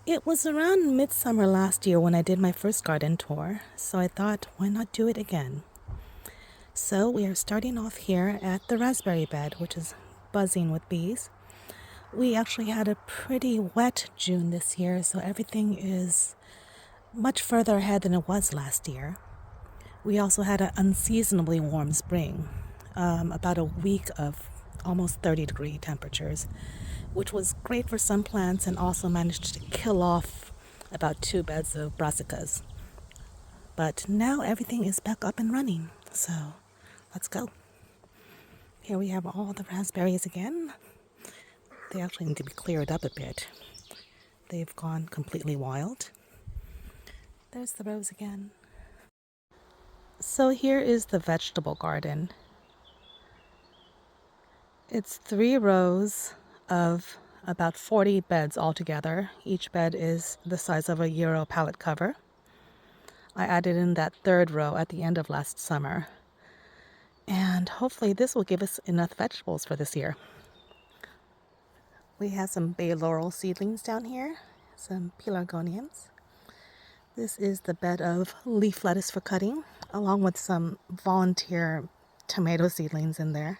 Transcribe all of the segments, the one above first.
It was around midsummer last year when I did my first garden tour, so I thought, why not do it again? So we are starting off here at the raspberry bed, which is buzzing with bees. We actually had a pretty wet June this year, so everything is much further ahead than it was last year. We also had an unseasonably warm spring, about a week of almost 30-degree temperatures, which was great for some plants and also managed to kill off about 2 beds of brassicas. But now everything is back up and running, so let's go. Here we have all the raspberries again. They actually need to be cleared up a bit. They've gone completely wild. There's the rose again. So here is the vegetable garden. It's 3 rows of about 40 beds altogether. Each bed is the size of a Euro pallet cover. I added in that 3rd row at the end of last summer. And hopefully this will give us enough vegetables for this year. We have some bay laurel seedlings down here, some pelargoniums. This is the bed of leaf lettuce for cutting, along with some volunteer tomato seedlings in there.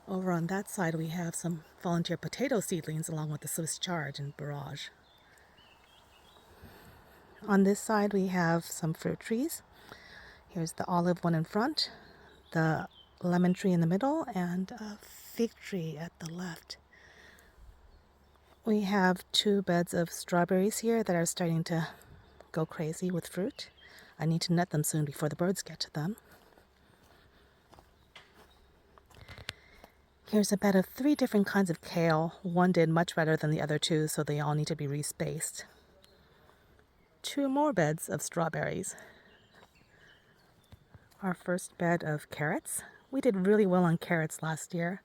Over on that side, we have some volunteer potato seedlings along with the Swiss chard and barrage. On this side, we have some fruit trees. Here's the olive one in front, the lemon tree in the middle, and a fig tree at the left. We have 2 beds of strawberries here that are starting to go crazy with fruit. I need to net them soon before the birds get to them. Here's a bed of 3 different kinds of kale. One did much better than the other 2, so they all need to be respaced. 2 more beds of strawberries. Our first bed of carrots. We did really well on carrots last year.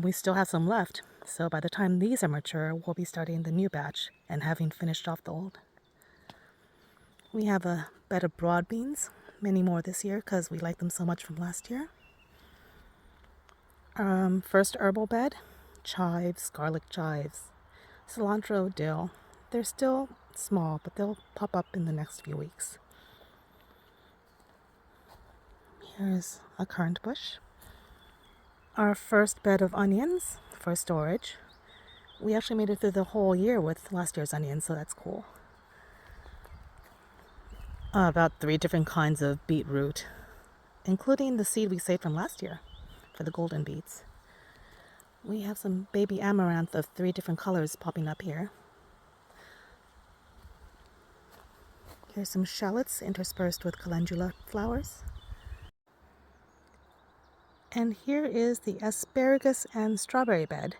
We still have some left, so by the time these are mature, we'll be starting the new batch and having finished off the old. We have a bed of broad beans, many more this year because we like them so much from last year. First herbal bed, chives, garlic chives, cilantro, dill. They're still small, but they'll pop up in the next few weeks. Here's a currant bush. Our first bed of onions for storage. We actually made it through the whole year with last year's onions, so that's cool. About 3 different kinds of beetroot, including the seed we saved from last year for the golden beets. We have some baby amaranth of 3 different colors popping up here. Here's some shallots interspersed with calendula flowers. And here is the asparagus and strawberry bed.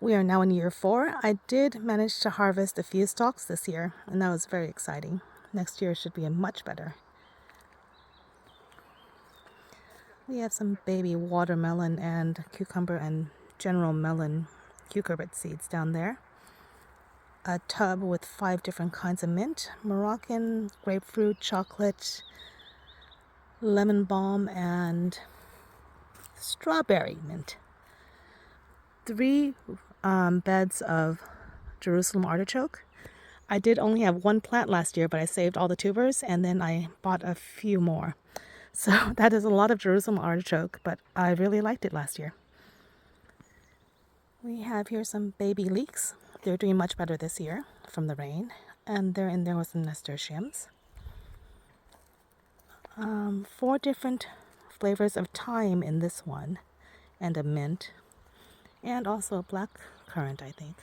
We are now in year 4. I did manage to harvest a few stalks this year, and that was very exciting. Next year should be much better. We have some baby watermelon and cucumber and general melon cucurbit seeds down there. A tub with 5 different kinds of mint: Moroccan, grapefruit, chocolate, lemon balm, and strawberry mint. 3 beds of Jerusalem artichoke. I did only have 1 plant last year, but I saved all the tubers and then I bought a few more. So that is a lot of Jerusalem artichoke, but I really liked it last year. We have here some baby leeks. They're doing much better this year from the rain, and they're in there with some nasturtiums. 4 different flavors of thyme in this one, and a mint, and also a black currant, I think.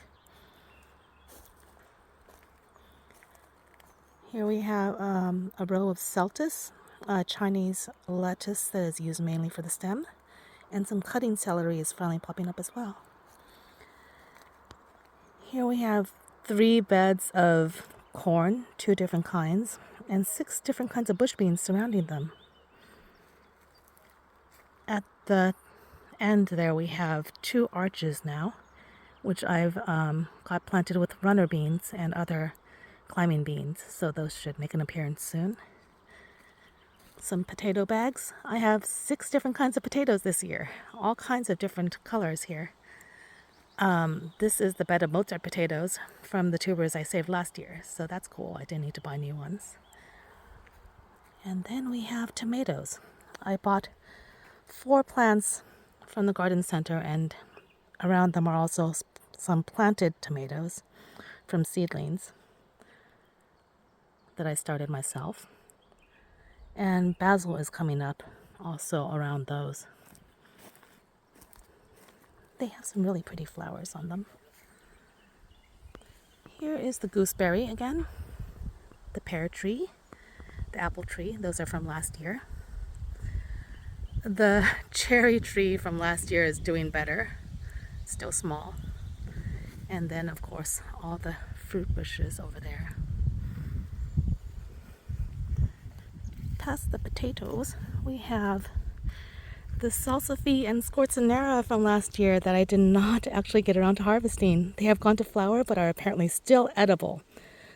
Here we have a row of celtis, a Chinese lettuce that is used mainly for the stem, and some cutting celery is finally popping up as well. Here we have 3 beds of corn, 2 different kinds, and 6 different kinds of bush beans surrounding them. At the end there we have 2 arches now, which I've got planted with runner beans and other climbing beans, so those should make an appearance soon. Some potato bags. I have 6 different kinds of potatoes this year, all kinds of different colors here. This is the bed of Mozart potatoes from the tubers I saved last year, so that's cool. I didn't need to buy new ones. And then we have tomatoes. I bought 4 plants from the garden center, and around them are also some planted tomatoes from seedlings that I started myself. And basil is coming up also around those. They have some really pretty flowers on them. Here is the gooseberry again, the pear tree, the apple tree. Those are from last year. The cherry tree from last year is doing better, still small. And then, of course, all the fruit bushes over there. Past the potatoes, we have the salsify and scorzonera from last year that I did not actually get around to harvesting. They have gone to flower but are apparently still edible.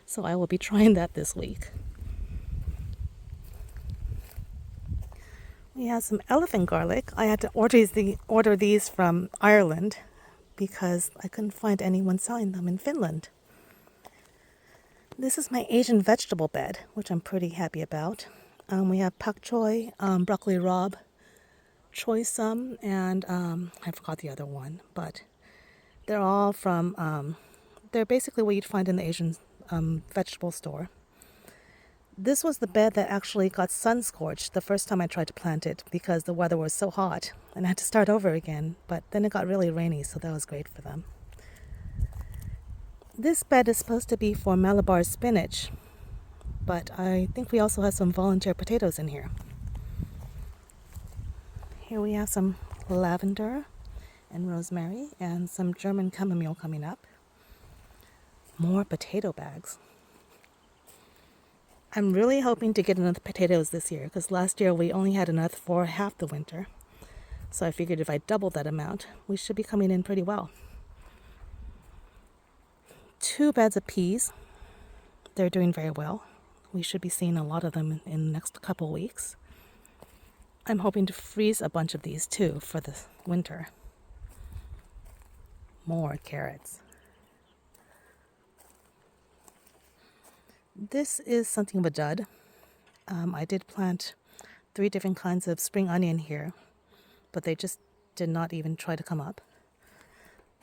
So I will be trying that this week. We have some elephant garlic. I had to order these from Ireland because I couldn't find anyone selling them in Finland. This is my Asian vegetable bed, which I'm pretty happy about. We have pak choi, broccoli rabe, choy sum, and I forgot the other one, but they're all from, they're basically what you'd find in the Asian vegetable store. This was the bed that actually got sun-scorched the first time I tried to plant it because the weather was so hot and I had to start over again, but then it got really rainy, so that was great for them. This bed is supposed to be for Malabar spinach, but I think we also have some volunteer potatoes in here. Here we have some lavender and rosemary and some German chamomile coming up. More potato bags. I'm really hoping to get enough potatoes this year because last year we only had enough for half the winter. So I figured if I double that amount, we should be coming in pretty well. 2 beds of peas. They're doing very well. We should be seeing a lot of them in the next couple weeks. I'm hoping to freeze a bunch of these too for the winter. More carrots. This is something of a dud. I did plant 3 different kinds of spring onion here, but they just did not even try to come up.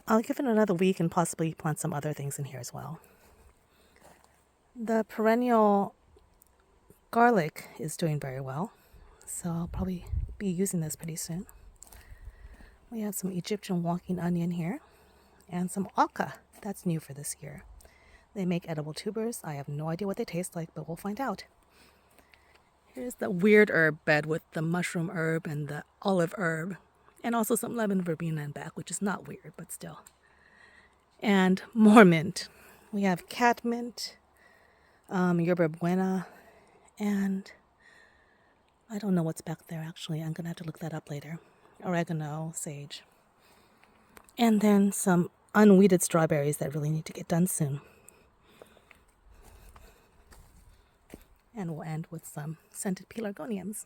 I'll give it another week and possibly plant some other things in here as well. The perennial garlic is doing very well, so I'll probably be using this pretty soon. We have some Egyptian walking onion here and some oca. That's new for this year. They make edible tubers. I have no idea what they taste like, but we'll find out. Here's the weird herb bed with the mushroom herb and the olive herb, and also some lemon verbena in back, which is not weird, but still. And more mint. We have cat mint, yerba buena, and I don't know what's back there actually. I'm gonna have to look that up later. Oregano, sage. And then some unweeded strawberries that really need to get done soon. And we'll end with some scented pelargoniums.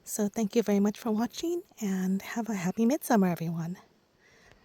So thank you very much for watching and have a happy midsummer, everyone.